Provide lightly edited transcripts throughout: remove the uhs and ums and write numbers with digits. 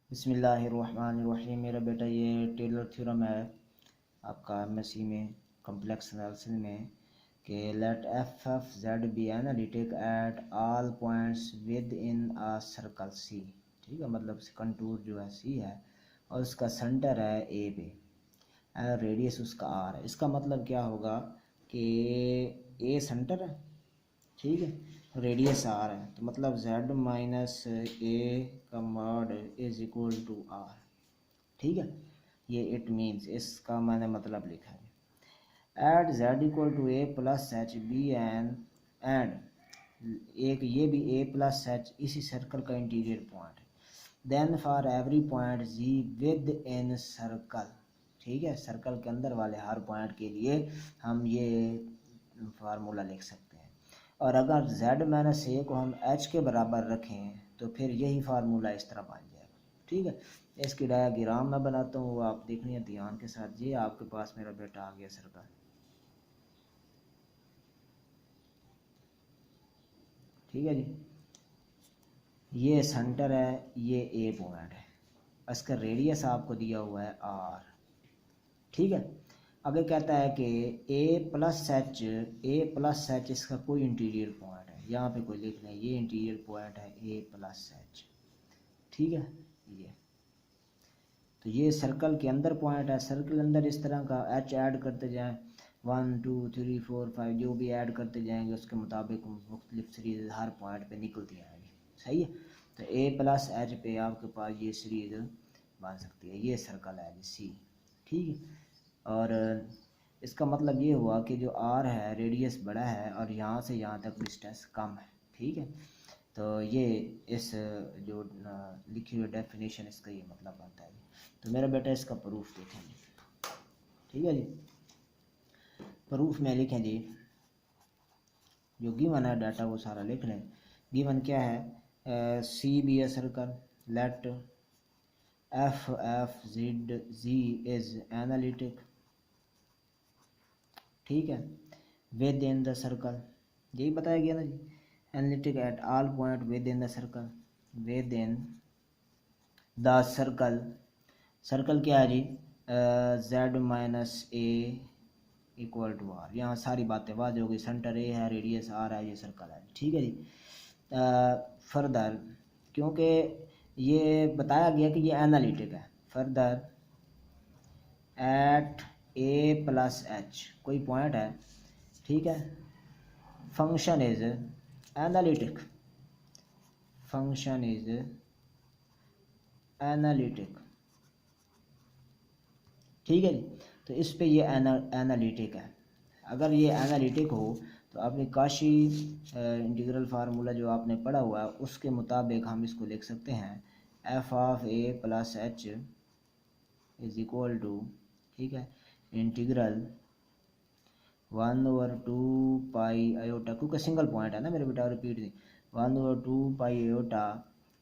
बिस्मिल्लाहिर्रहमानिर्रहीम। मेरा बेटा ये टेलर थ्योरम है आपका एमएससी में कॉम्प्लेक्स एनालिसिस में कि let f f z be analytic at all points within a circle c. ठीक है, मतलब कंटूर जो है सी है और उसका सेंटर है ए पे और रेडियस उसका आर है। इसका मतलब क्या होगा कि ए सेंटर है, ठीक है, रेडियस आर है, तो मतलब z माइनस ए का mod is equal to r. ठीक है, ये इट मीन्स, इसका मैंने मतलब लिखा है at z equal to a plus h b and एक ये भी ए प्लस एच इसी सर्कल का इंटीरियर पॉइंट है। Then for every point g within circle, ठीक है, सर्कल के अंदर वाले हर पॉइंट के लिए हम ये फार्मूला लिख सकते हैं। और अगर z माइनस ए को हम h के बराबर रखें तो फिर यही फार्मूला इस तरह बन जाएगा। ठीक है, इसकी डायग्राम मैं बनाता हूँ, वो आप देखनी है ध्यान के साथ। ये आपके पास मेरा बेटा आ गया सर्कल, ठीक है जी, ये सेंटर है, ये ए पॉइंट है, इसका रेडियस आपको दिया हुआ है आर। ठीक है, आगे कहता है कि ए प्लस एच इसका कोई इंटीरियर पॉइंट है, यहाँ पे कोई लिख लें, ये इंटीरियर पॉइंट है ए प्लस एच। ठीक है, ये तो ये सर्कल के अंदर पॉइंट है, सर्कल अंदर इस तरह का एच ऐड करते जाएं, 1 2 3 4 5 जो भी ऐड करते जाएंगे उसके मुताबिक मुख्तलिफ सीरीज हर पॉइंट पे निकलती आएंगी। सही है, तो ए प्लस एच पे आपके पास ये सीरीज बन सकती है, ये सर्कल है जी सी। ठीक है, और इसका मतलब ये हुआ कि जो आर है रेडियस बड़ा है और यहाँ से यहाँ तक डिस्टेंस कम है। ठीक है, तो ये इस जो लिखी हुई डेफिनेशन इसका ये मतलब बनता है। तो मेरा बेटा इसका प्रूफ देखेंगे। ठीक है जी, प्रूफ में लिखें जी, जो गिवन है डाटा वो सारा लिख लें। गिवन क्या है, C be a circle, let f f z g is analytic, ठीक है, विद इन द सर्कल, यही बताया गया ना जी, analytic at all point within the circle, within the circle, circle क्या है जी, z minus a equal to r. यहाँ सारी बातें वाज़ेह हो गई, सेंटर ए है, रेडियस आर है, ये सर्कल है। ठीक है जी, फर्दर क्योंकि ये बताया गया कि ये एनालिटिक है, further at A plus H कोई पॉइंट है, ठीक है, function is analytic, function is analytic. ठीक है जी, तो इस पे ये एनालिटिक है। अगर ये एनालिटिक हो तो आपने काशी इंटीग्रल फार्मूला जो आपने पढ़ा हुआ है उसके मुताबिक हम इसको लिख सकते हैं, f of a plus h is equal to, ठीक है, इंटीग्रल 1/2 आयोटा, क्योंकि सिंगल पॉइंट है ना मेरे बेटा, रिपीट दी, 1/2 आयोटा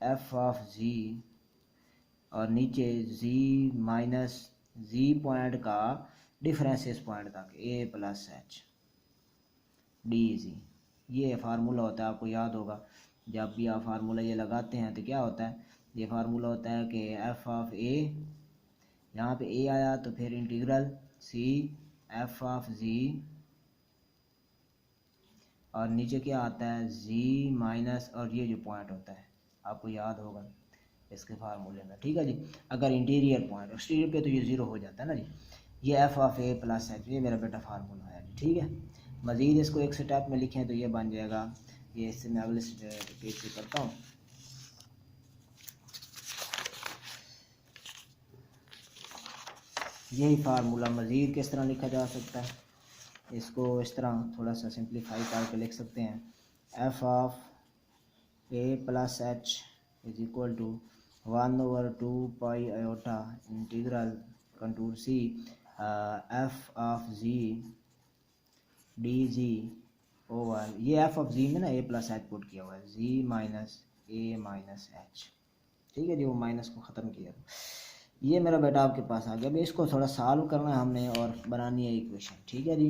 एफ ऑफ जी, और नीचे जी माइनस जी पॉइंट का डिफरेंस इस पॉइंट तक a plus h d z. ये फार्मूला होता है, आपको याद होगा जब भी आप फार्मूला ये लगाते हैं तो क्या होता है, ये फार्मूला होता है कि एफ ऑफ ए, यहाँ पे ए आया तो फिर integral c f of z, और नीचे क्या आता है जी माइनस, और ये जो पॉइंट होता है आपको याद होगा इसके फार्मूले में। ठीक है जी, अगर इंटीरियर पॉइंट एक्सटीरियर पे तो ये ज़ीरो हो जाता है ना जी। ये f of a plus H, ये मेरा बेटा फार्मूला है जी। ठीक है, मज़ीद इसको एक स्टेप में लिखें तो ये बन जाएगा, ये इससे मैं अगले पेज से करता हूँ। यही फार्मूला मज़ीद किस तरह लिखा जा सकता है, इसको इस तरह थोड़ा सा सिंप्लीफाई करके लिख सकते हैं, f of a plus h is equal to 1/2 iota integral contour C f of ji d g over, ये एफ ऑफ जी में ना ए प्लस एच पुट किया हुआ है, g minus a minus h. ठीक है जी, वो माइनस को ख़त्म किया। ये मेरा बेटा आपके पास आ गया। अभी इसको थोड़ा सॉल्व करना है हमने और बनानी है इक्वेशन। ठीक है जी,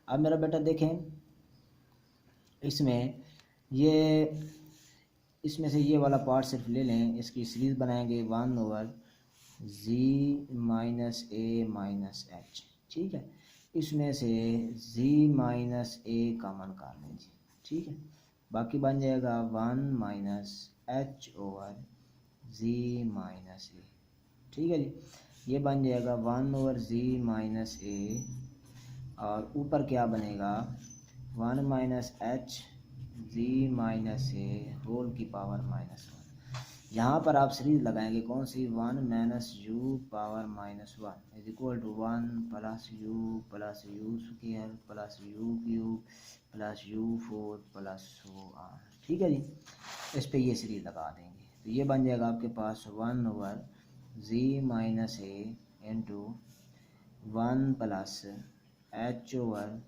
अब मेरा बेटा देखें इसमें ये इसमें से ये वाला पार्ट सिर्फ ले लें, इसकी सीरीज़ बनाएंगे 1/z minus a minus h. ठीक है, इसमें से z माइनस ए कॉमन कर लें जी। ठीक है, बाकी बन जाएगा 1 minus h over z minus a. ठीक है जी, ये बन जाएगा 1/z माइनस ए, और ऊपर क्या बनेगा 1 minus h z minus a whole की पावर -1। यहाँ पर आप सीरीज लगाएंगे कौन सी, 1 minus u power -1 is equal to 1 plus u square plus u cube plus u4 plus so on. ठीक है जी, इस पे ये सीरीज लगा देंगे तो ये बन जाएगा आपके पास 1/z minus a into 1 plus h over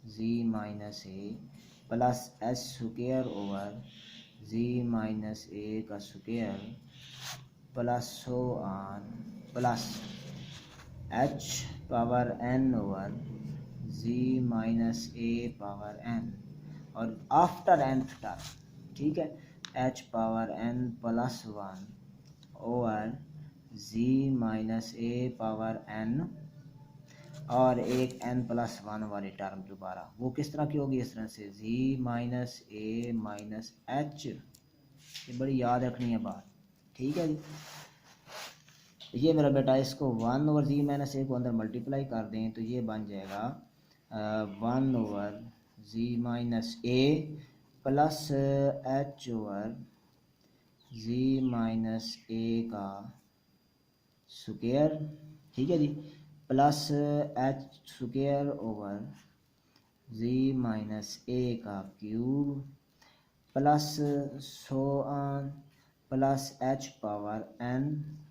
z minus a plus h square over z minus a का square plus so on plus h power n over z minus a power n, और after nth term, ठीक है, h power n plus 1 over z minus a power n, और एक n+1 वाली term दोबारा, वो किस तरह की होगी, इस तरह से z minus a minus H. ये बड़ी याद रखनी है बात। ठीक है जी, ये मेरा बेटा इसको 1/z माइनस ए को अंदर मल्टीप्लाई कर दें तो ये बन जाएगा 1/z minus a plus h over z minus a का स्क्वायर। ठीक है जी, plus h square over z minus a का cube plus so on plus h power n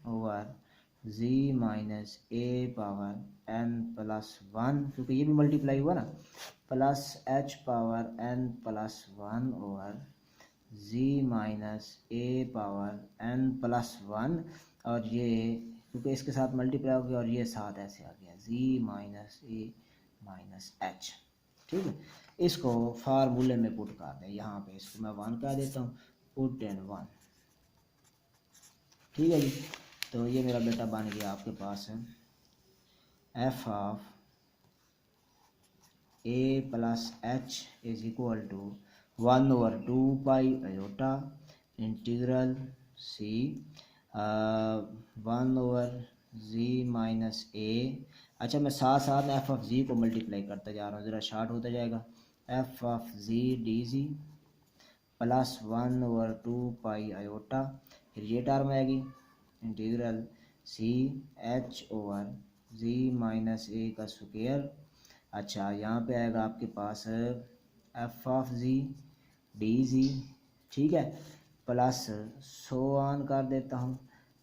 over z minus a power n+1, क्योंकि ये भी multiply हुआ ना, plus h power n+1 over z minus a power n+1, और ये क्योंकि इसके साथ मल्टीप्लाई हो गया और ये साथ ऐसे आ गया z minus a minus h. ठीक है, इसको फार्मूले में पुट कर दें, यहाँ पे इसको मैं 1 कह देता हूँ, पुट इन 1। ठीक है जी, तो ये मेरा बेटा बन गया आपके पास है f of a plus h is equal to 1/2 pi iota integral c 1/z minus a. अच्छा, मैं साथ साथ में एफ ऑफ जी को मल्टीप्लाई करता जा रहा हूँ, ज़रा शार्ट होता जाएगा, f of ji d z plus 1/2 pi iota, फिर ये टर्म आएगी integral c h over z minus a का स्क्वायर। अच्छा, यहाँ पे आएगा आपके पास f of ji d z, ठीक है, प्लस सो ऑन कर देता हूँ,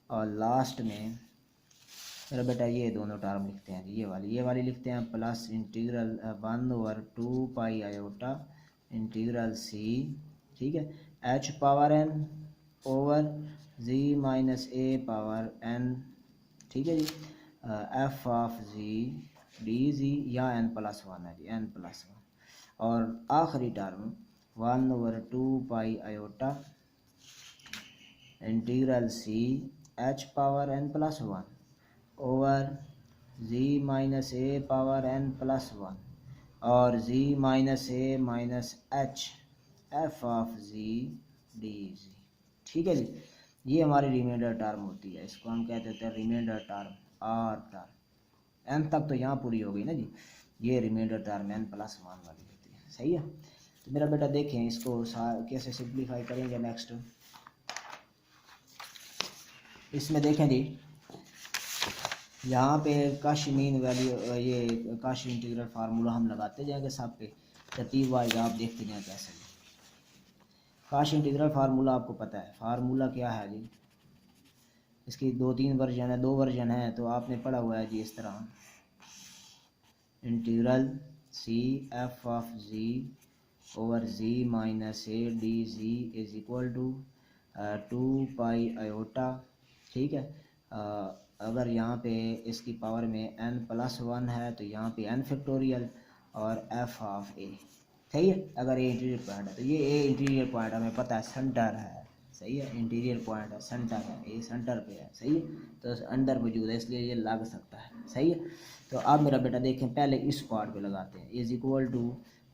और लास्ट में मेरा बेटा ये दोनों टर्म लिखते हैं, ये वाली लिखते हैं, plus integral 1/2 pi iota integral c, ठीक है, h power n over z minus a power n। ठीक है जी, f of ji d z या n+1 है जी, n+1, और आखिरी term 1/2 pi iota integral c h power n+1 over z minus a power n+1 और z minus a minus h f of ji d z. ठीक है जी, ये हमारी रिमाइंडर टर्म होती है, इसको हम कहते हैं remainder term, r term n तक तो यहाँ पूरी हो गई ना जी, ये रिमाइंडर टर्म n+1 वाली होती है। सही है, तो मेरा बेटा देखें इसको कैसे सिंप्लीफाई करेंगे। नेक्स्ट इसमें देखें जी, यहाँ पे काशी मीन वैल्यू, ये काशी इंटीग्रल फार्मूला हम लगाते जाएंगे सब पे, तरतीब वाइज आप देखते जाएं कैसे। काशी इंटीग्रल फार्मूला आपको पता है, फार्मूला क्या है जी, इसकी 2-3 वर्जन है, 2 वर्जन है, तो आपने पढ़ा हुआ है जी इस तरह, integral c f of z over z minus a d z is equal to 2 pi iota. ठीक है, अगर यहाँ पे इसकी पावर में n+1 है तो यहाँ पे n फैक्टोरियल और f ऑफ a। सही है, अगर a इंटीरियर पॉइंट है तो ये a इंटीरियर पॉइंट हमें पता है सेंटर है, सही है, इंटीरियर पॉइंट है, सेंटर है, ये सेंटर पे है, सही है, तो अंदर मौजूद है इसलिए ये लग सकता है, सही है। तो अब मेरा बेटा देखें, पहले इस पार्ट पे लगाते हैं, is equal to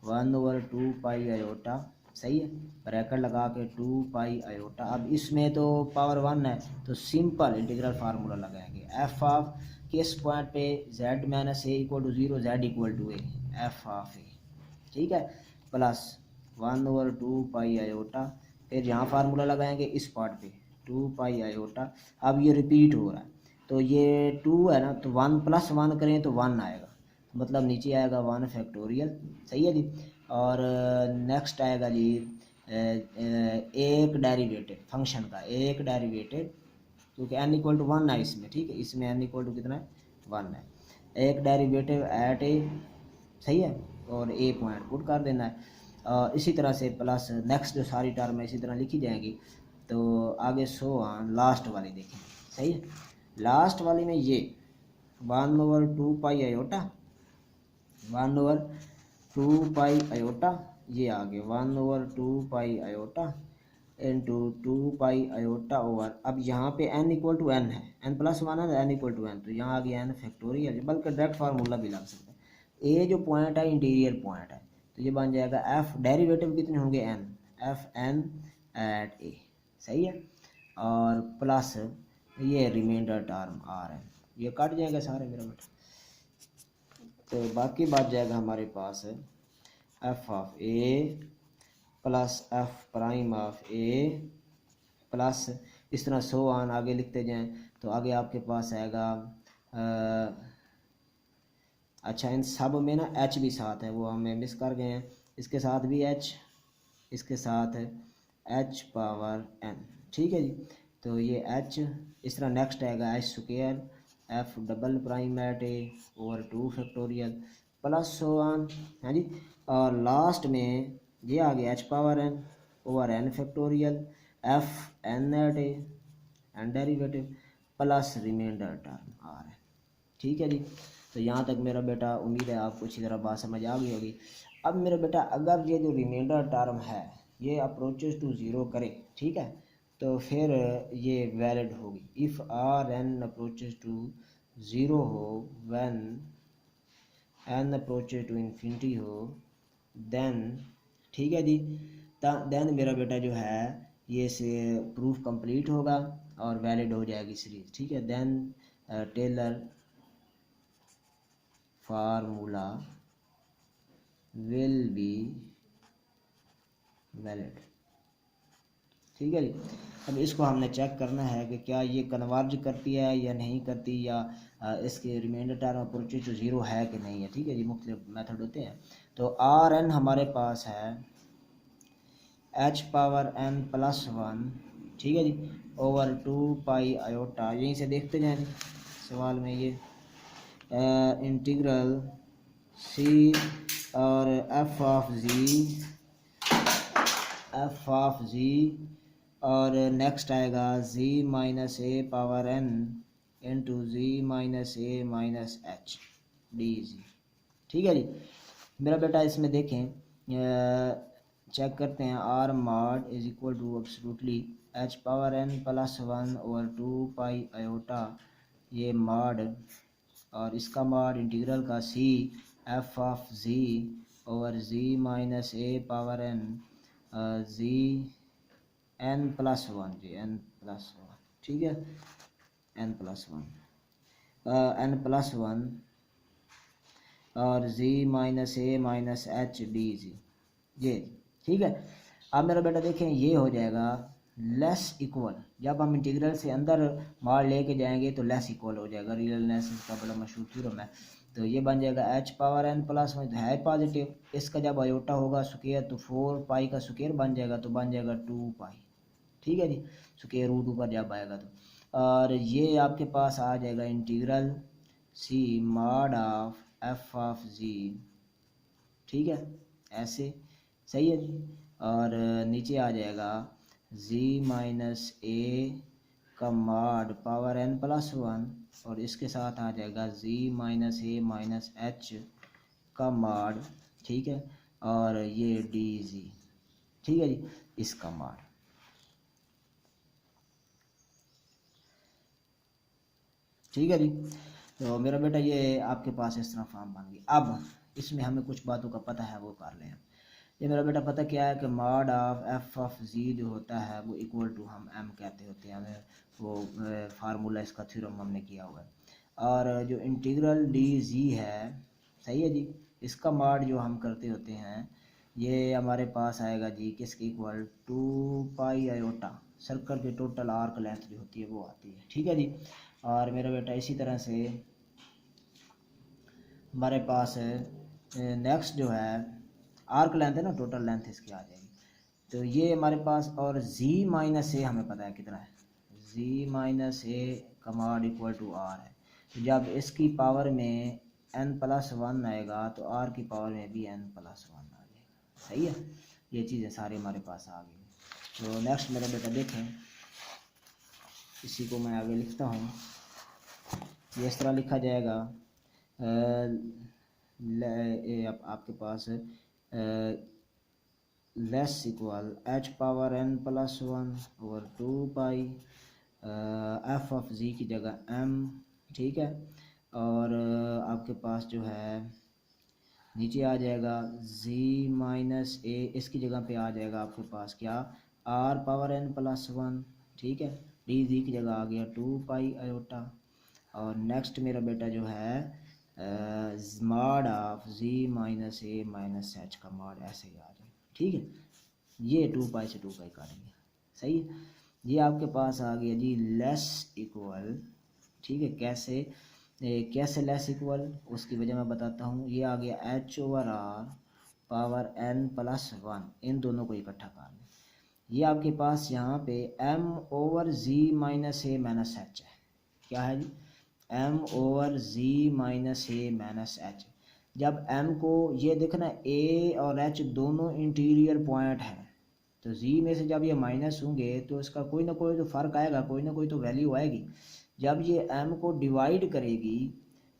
1/2 pi iota, सही है, ब्रैकेट लगा के 2 पाई आयोटा। अब इसमें तो पावर 1 है तो सिंपल इंटीग्रल फार्मूला लगाएंगे, एफ ऑफ किस पॉइंट पे, z minus a equal to 0, z equal to a, f of a, ठीक है, प्लस 1/2 पाई आयोटा, फिर यहाँ फार्मूला लगाएंगे इस पार्ट पे 2 पाई आयोटा। अब ये रिपीट हो रहा है तो ये 2 है ना, तो 1 + 1 करें तो 1 आएगा, मतलब नीचे आएगा 1 फैक्टोरियल, सही है जी। और नेक्स्ट आएगा जी एक डेरिवेटिव फंक्शन का, एक डेरिवेटिव, क्योंकि n इक्वल टू 1 है इसमें, ठीक है, इसमें n इक्वल टू कितना है, 1 है, एक डेरिवेटिव एट ए, सही है, और ए पॉइंट पुट कर देना है। इसी तरह से प्लस नेक्स्ट जो सारी टर्म है इसी तरह लिखी जाएंगी। तो आगे सो ऑन, लास्ट वाली देखें, सही है, लास्ट वाली में ये 1/2 पाई आयोटा, 1/2 पाई आयोटा, ये आ गया 1/2 pi iota into 2 pi iota over, अब यहाँ पे n इक्वल टू n है, n+1 है, n इक्वल टू n, तो यहाँ आ गया n फैक्टोरियल, बल्कि डायरेक्ट फार्मूला भी लग सकता है। ए जो पॉइंट है इंटीरियर पॉइंट है, तो ये बन जाएगा f, डेरिवेटिव कितने होंगे n, F n at a, सही है, और प्लस ये रिमाइंडर टर्म आर है, ये कट जाएगा सारे मेरा बेटा, तो बाकी बच जाएगा हमारे पास f of a plus f prime of a plus, इस तरह सो ऑन आगे लिखते जाएं, तो आगे आपके पास आएगा अच्छा इन सब में ना एच भी साथ है, वो हमें मिस कर गए हैं, इसके साथ भी एच, इसके साथ एच पावर एन, ठीक है जी। तो ये एच, इस तरह नेक्स्ट आएगा h square f double prime at a over 2 factorial plus so on, है जी, और लास्ट में ये आ गया h power n over n factorial f n at a n derivative plus reminder term r है, ठीक है जी। तो यहाँ तक मेरा बेटा उम्मीद है आपको अच्छी तरह बात समझ आ गई होगी। अब मेरा बेटा अगर ये जो रिमाइंडर टर्म है ये अप्रोचेस टू ज़ीरो करे, ठीक है, तो फिर ये वैलिड होगी, if r n approaches to zero हो, when n approaches to infinity हो, देन, ठीक है जी, देन मेरा बेटा जो है ये से प्रूफ कंप्लीट होगा और वैलिड हो जाएगी सीरीज, ठीक है, then Taylor formula will be valid, ठीक है जी। अब इसको हमने चेक करना है कि क्या ये कन्वर्ज करती है या नहीं करती, या इसके reminder term approaches to zero है कि नहीं है, ठीक है जी, मुख्तलिफ मेथड होते हैं। तो आर एन हमारे पास है एच पावर एन प्लस 1, ठीक है जी, ओवर 2 पाई आयोटा, यहीं से देखते जाएं सवाल में ये इंटीग्रल सी और एफ ऑफ जी और नेक्स्ट आएगा z minus a power n into ji minus a minus h d z, ठीक है जी। मेरा बेटा इसमें देखें चेक करते हैं, r mod is equal to absolutely h power n plus 1 over 2 pi iota, ये मॉड, और इसका मॉड इंटीग्रल का c f of z over z minus a power n z n plus 1 z n plus 1, ठीक है, n plus 1 और z minus a minus h d z, ये ठीक है। अब मेरा बेटा देखें ये हो जाएगा लेस इक्वल, जब हम इंटीग्रल से अंदर मार लेके जाएंगे तो लेस इक्वल हो जाएगा, रियलनेस इसका बड़ा मशहूर थ्योरम है। तो ये बन जाएगा एच पावर एन प्लस 1 है पॉजिटिव, इसका जब आयोटा होगा स्क्वायर तो 4 पाई का स्क्वायर बन जाएगा, तो बन जाएगा 2 पाई, ठीक है जी, स्क्वायर रूट ऊपर जब आएगा तो, और ये आपके पास आ जाएगा integral c mod of f of z, ठीक है, ऐसे, सही है जी, और नीचे आ जाएगा z माइनस ए का मॉड पावर n प्लस 1 और इसके साथ आ जाएगा z minus a minus H का मॉड, ठीक है, और ये डी जी, ठीक है जी, इसका मॉड, ठीक है जी। तो मेरा बेटा ये आपके पास इस तरह फॉर्म बन गई। अब इसमें हमें कुछ बातों का पता है वो कर लें। ये मेरा बेटा पता क्या है कि मॉड ऑफ एफ ऑफ जी जो होता है वो इक्वल टू हम एम कहते होते हैं, हमें वो फार्मूला इसका थ्योरम हमने किया हुआ है। और जो इंटीग्रल डी जी है, सही है जी, इसका मॉड जो हम करते होते हैं ये हमारे पास आएगा जी किसके इक्वल, 2 पाई आयोटा सर्कल की टोटल आर्क लेंथ जो होती है वो आती है। ठीक है जी। और मेरा बेटा इसी तरह से हमारे पास नेक्स्ट जो है आर्क लेंथ है ना, टोटल लेंथ इसकी आ जाएगी। तो ये हमारे पास, और z माइनस ए हमें पता है कितना है, z माइनस ए का मॉड इक्वल टू आर है। तो जब इसकी पावर में n+1 आएगा तो r की पावर में भी n+1 आ जाएगा। सही है, ये चीज़ें सारी हमारे पास आ गई। तो नेक्स्ट मेरा बेटा देखें, इसी को मैं आगे लिखता हूँ। ये इस तरह लिखा जाएगा, आपके पास less equal h power n+1 over 2 pi f of z की जगह m, ठीक है। और आपके पास जो है नीचे आ जाएगा z माइनस ए, इसकी जगह पे आ जाएगा आपके पास क्या, r पावर n+1, ठीक है। डी जी की जगह आ गया 2 पाई आयोटा। और नेक्स्ट मेरा बेटा जो है mod of z minus a minus H का मॉड ऐसे ही आ जाएगा। ठीक है, ये 2 पाई से 2 पाई काटेंगे। सही है, ये आपके पास आ गया जी लेस इक्वल। ठीक है, कैसे कैसे लेस इक्वल, उसकी वजह मैं बताता हूँ। ये आ गया h over r power n+1, इन दोनों को इकट्ठा कर लें। ये आपके पास यहाँ पे m over z minus a minus H है। क्या है जी, m over z minus a minus H. जब m को ये देखना a और h दोनों इंटीरियर पॉइंट है, तो z में से जब ये माइनस होंगे तो इसका कोई ना कोई तो फ़र्क आएगा, कोई ना कोई तो वैल्यू आएगी। जब ये m को डिवाइड करेगी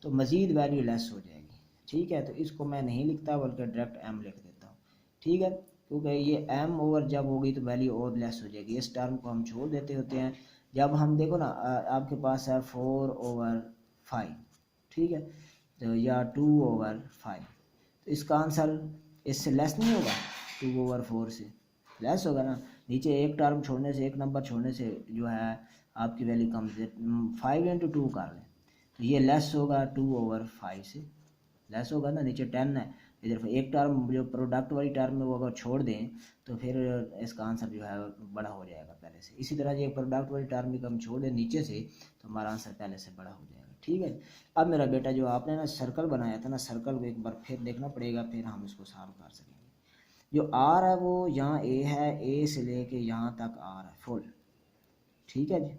तो मज़ीद वैल्यू लेस हो जाएगी। ठीक है, तो इसको मैं नहीं लिखता बल्कि डायरेक्ट m लिख देता हूँ। ठीक है, क्योंकि ये m ओवर जब होगी तो वैल्यू और लेस हो जाएगी। इस टर्म को हम छोड़ देते होते हैं। जब हम देखो ना आपके पास है 4/5, ठीक है, तो या 2/5, तो इसका आंसर इससे लेस नहीं होगा, 2/4 से लेस होगा ना। नीचे एक टर्म छोड़ने से, एक नंबर छोड़ने से जो है आपकी वैल्यू कम, 5 इंटू 2 कर लें तो ये लेस होगा 2/5 से, लेस होगा ना। नीचे 10 है, इधर एक टर्म जो प्रोडक्ट वाली टर्म में वो अगर छोड़ दें तो फिर इसका आंसर जो है बड़ा हो जाएगा पहले से। इसी तरह ये प्रोडक्ट वाली टर्म भी हम छोड़ दें नीचे से तो हमारा आंसर पहले से बड़ा हो जाएगा। ठीक है, अब मेरा बेटा जो आपने ना सर्कल बनाया था ना, सर्कल को एक बार फिर देखना पड़ेगा, फिर हम इसको सॉल्व कर सकेंगे। जो आर है वो यहाँ ए है, ए से लेके यहाँ तक आर है फुल। ठीक है जी,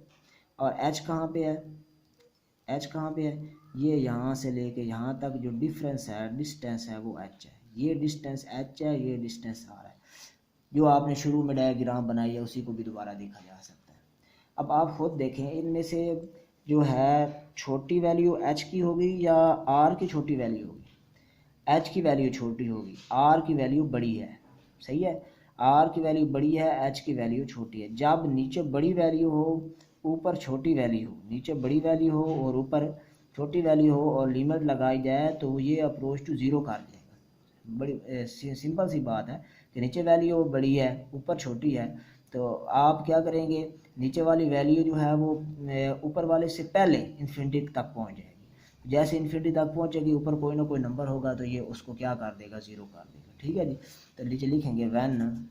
और एच कहाँ पे है, एच कहाँ पे है, ये यहाँ से लेके यहाँ तक जो डिफरेंस है, डिस्टेंस है वो एच है। ये डिस्टेंस एच है, ये डिस्टेंस आर है। जो आपने शुरू में डायग्राम बनाई है उसी को भी दोबारा देखा जा सकता है। अब आप खुद देखें, इनमें से जो है छोटी वैल्यू एच की होगी या आर की छोटी वैल्यू होगी, एच की वैल्यू छोटी होगी, आर की वैल्यू बड़ी है। सही है, आर की वैल्यू बड़ी है, एच की वैल्यू छोटी है। जब नीचे बड़ी वैल्यू हो ऊपर छोटी वैल्यू हो, नीचे बड़ी वैल्यू हो और ऊपर छोटी वैल्यू हो और लिमिट लगाई जाए तो ये अप्रोच टू ज़ीरो कर देगा। बड़ी सिंपल सी बात है कि नीचे वैल्यू बड़ी है ऊपर छोटी है, तो आप क्या करेंगे, नीचे वाली वैल्यू जो है वो ऊपर वाले से पहले इन्फिनिटी तक पहुंच जाएगी। जैसे इन्फिनिटी तक पहुंचेगी ऊपर कोई ना कोई नंबर होगा तो ये उसको क्या कर देगा, ज़ीरो कर देगा। ठीक है जी, तो नीचे लिखेंगे when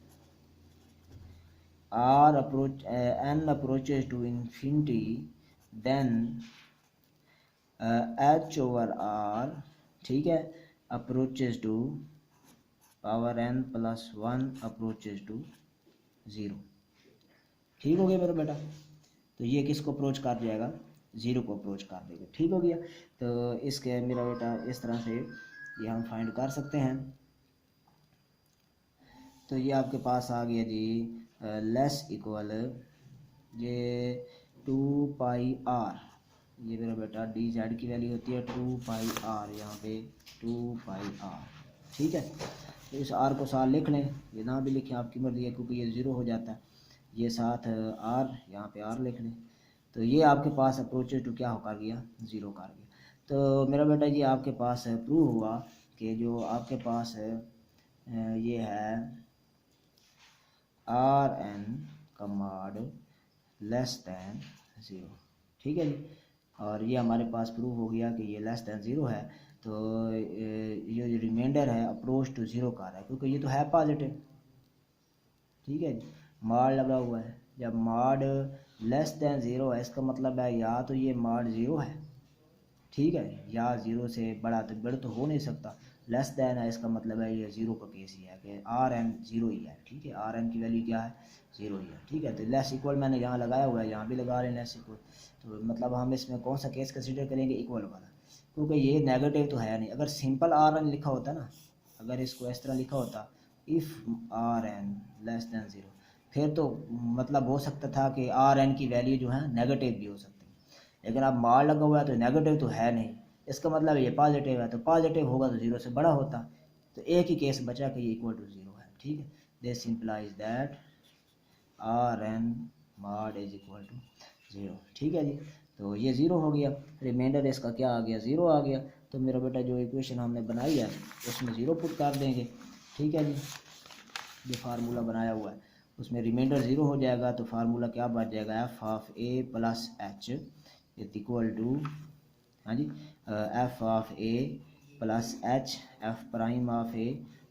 r approach n approaches to infinity then h over r, ठीक है, approaches to power n+1 approaches to 0। ठीक हो गया मेरा बेटा, तो ये किसको अप्रोच कर जाएगा, 0 को अप्रोच कर देगा। ठीक हो गया, तो इसके मेरा बेटा इस तरह से ये हम फाइंड कर सकते हैं। तो ये आपके पास आ गया जी लेस इक्वल ये 2 पाई r, ये मेरा बेटा डी जेड की वैल्यू होती है 2 पाई r, यहाँ पे 2 पाई r। ठीक है, तो इस r को साथ लिख लें, ये ना भी लिखें आपकी मर्जी है क्योंकि ये 0 हो जाता है। ये साथ r, यहाँ पे r लिख लें। तो ये आपके पास अप्रोचेज टू क्या कर गया, ज़ीरो कर गया। तो मेरा बेटा जी आपके पास प्रूव हुआ कि जो आपके पास है ये है आर एन का मॉड लेस दैन ज़ीरो, ठीक है जी। और ये हमारे पास प्रूव हो गया कि ये लेस दैन ज़ीरो है। तो ये जो रिमाइंडर है अप्रोच टू ज़ीरो का रहा है, क्योंकि ये तो है पॉजिटिव, ठीक है जी। मॉड लगा हुआ है, जब मॉड लेस दैन ज़ीरो है इसका मतलब है या तो ये मॉड ज़ीरो है, ठीक है, या ज़ीरो से बड़ा तो हो नहीं सकता। लेस दैन है इसका मतलब है ये ज़ीरो का केस ही है कि आर एन ज़ीरो ही है, ठीक है, आर एन की वैल्यू क्या है, ज़ीरो ही है, ठीक है। तो लेस इक्वल मैंने यहाँ लगाया हुआ है, यहाँ भी लगा रहे हैं लेस इक्वल। तो मतलब हम इसमें कौन सा केस कंसिडर करेंगे, इक्वल वाला, क्योंकि ये नेगेटिव तो है नहीं। अगर सिंपल आर एन लिखा होता ना, अगर इसको इस तरह लिखा होता if r n less than zero, फिर तो मतलब हो सकता था कि आर एन की वैल्यू जो है नेगेटिव भी हो सकती, लेकिन अब मार लगा हुआ है तो नेगेटिव तो है नहीं, इसका मतलब ये पॉजिटिव है, तो पॉजिटिव होगा तो ज़ीरो से बड़ा होता। तो एक ही केस बचा कि ये इक्वल टू ज़ीरो है, ठीक है। This simplifies that r n mod is equal to zero, ठीक है जी। तो ये ज़ीरो हो गया, रिमाइंडर इसका क्या आ गया, ज़ीरो आ गया। तो मेरा बेटा जो इक्वेशन हमने बनाई है उसमें ज़ीरो पुट कर देंगे, ठीक है जी। जो फार्मूला बनाया हुआ है उसमें रिमाइंडर ज़ीरो हो जाएगा, तो फार्मूला क्या बच जाएगा, f of a plus h is equal to, हाँ जी, f of a plus h, f prime of a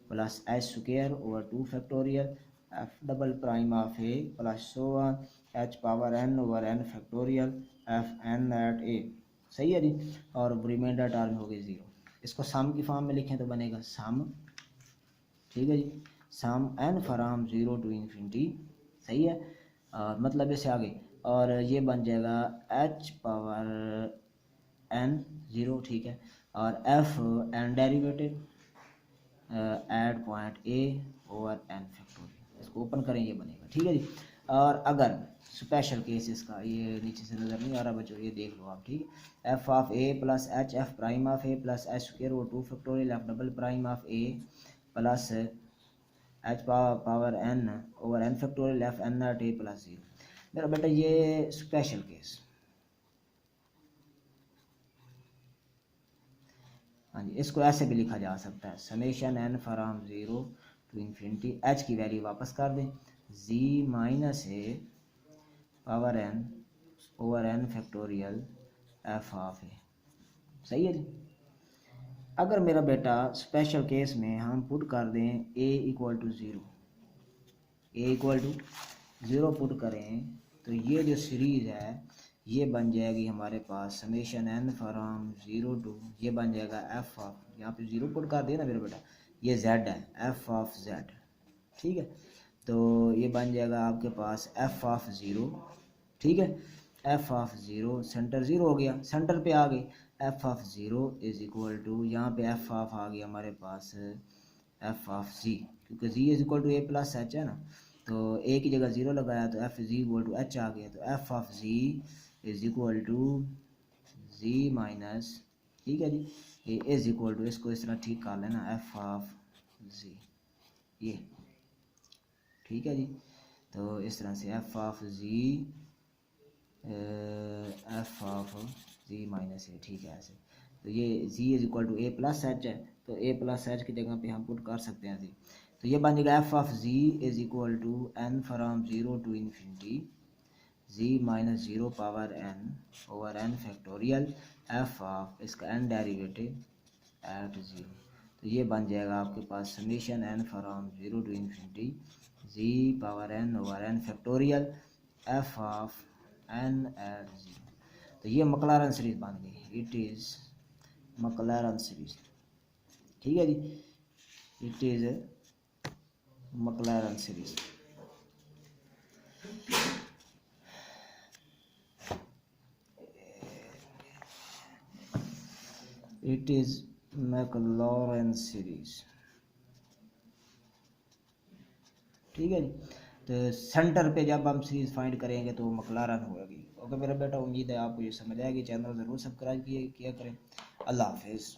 plus h square over 2 factorial, f double prime of a plus so on h power n over n factorial, f n at a, सही है जी। और reminder term हो गई zero. इसको सम की form में लिखें तो बनेगा सम, ठीक है जी, sum n from zero to infinity, सही है। मतलब इससे आगे, और ये बन जाएगा एच पावर एन ज़ीरो, ठीक है, और f n derivative at point a over n factorial, इसको ओपन करें ये बनेगा, ठीक है जी। और अगर स्पेशल केस इसका, ये नीचे से नज़र नहीं आ रहा बच्चों, ये देख लो आप, ठीक है, f of a plus h, f prime of a plus h square over 2 factorial, f double prime of a plus h power n over n factorial, f n not a plus zero. मेरा बेटा ये special case, हाँ जी, इसको ऐसे भी लिखा जा सकता है, summation n from zero to infinity, h की वैल्यू वापस कर दें, z minus a power n over n factorial f of a, सही है जी। अगर मेरा बेटा स्पेशल केस में हम पुट कर दें a equal to zero, a equal to zero put करें, तो ये जो सीरीज़ है ये बन जाएगी हमारे पास summation n from zero to, ये बन जाएगा एफ ऑफ, यहाँ पे ज़ीरो पुट कर दिया ना मेरा बेटा, ये जेड है, एफ ऑफ जेड, ठीक है। तो ये बन जाएगा आपके पास एफ ऑफ ज़ीरो, ठीक है, f of zero, center zero हो गया, सेंटर पे आ गई, f of zero is equal to, यहाँ पे एफ ऑफ आ गया हमारे पास एफ ऑफ जी, क्योंकि z is equal to a plus h है ना, तो ए की जगह ज़ीरो लगाया तो f z equal to h आ गया, तो f of z is equal to z minus, ठीक है जी, ए इज़ इक्वल टू, इसको इस तरह ठीक कर लेना, एफ ऑफ जी, ये ठीक है जी। तो इस तरह से f of z, f of z minus a, ठीक है ऐसे। तो ये z is equal to a plus h है, तो ए प्लस एच की जगह पे हम पुट कर सकते हैं जी। तो ये बन जाएगा f of z is equal to n from zero to infinity z minus zero power n over n factorial f of इसका एन डेरिवेटिव एट ज़ीरो। तो ये बन जाएगा आपके पास summation n from zero to infinity z power n over n factorial f of n at zero. तो ये मकलारन series बन गई, इट इज़ मकलारन सीरीज, ठीक है जी, it is Maclaurin series. It is Maclaurin series, ठीक है जी। तो सेंटर पे जब हम सीरीज फाइंड करेंगे तो मकलारन होगी। ओके मेरा बेटा, उम्मीद है आपको ये समझ आएगी। चैनल ज़रूर सब्सक्राइब किया करें। अल्लाह हाफिज़।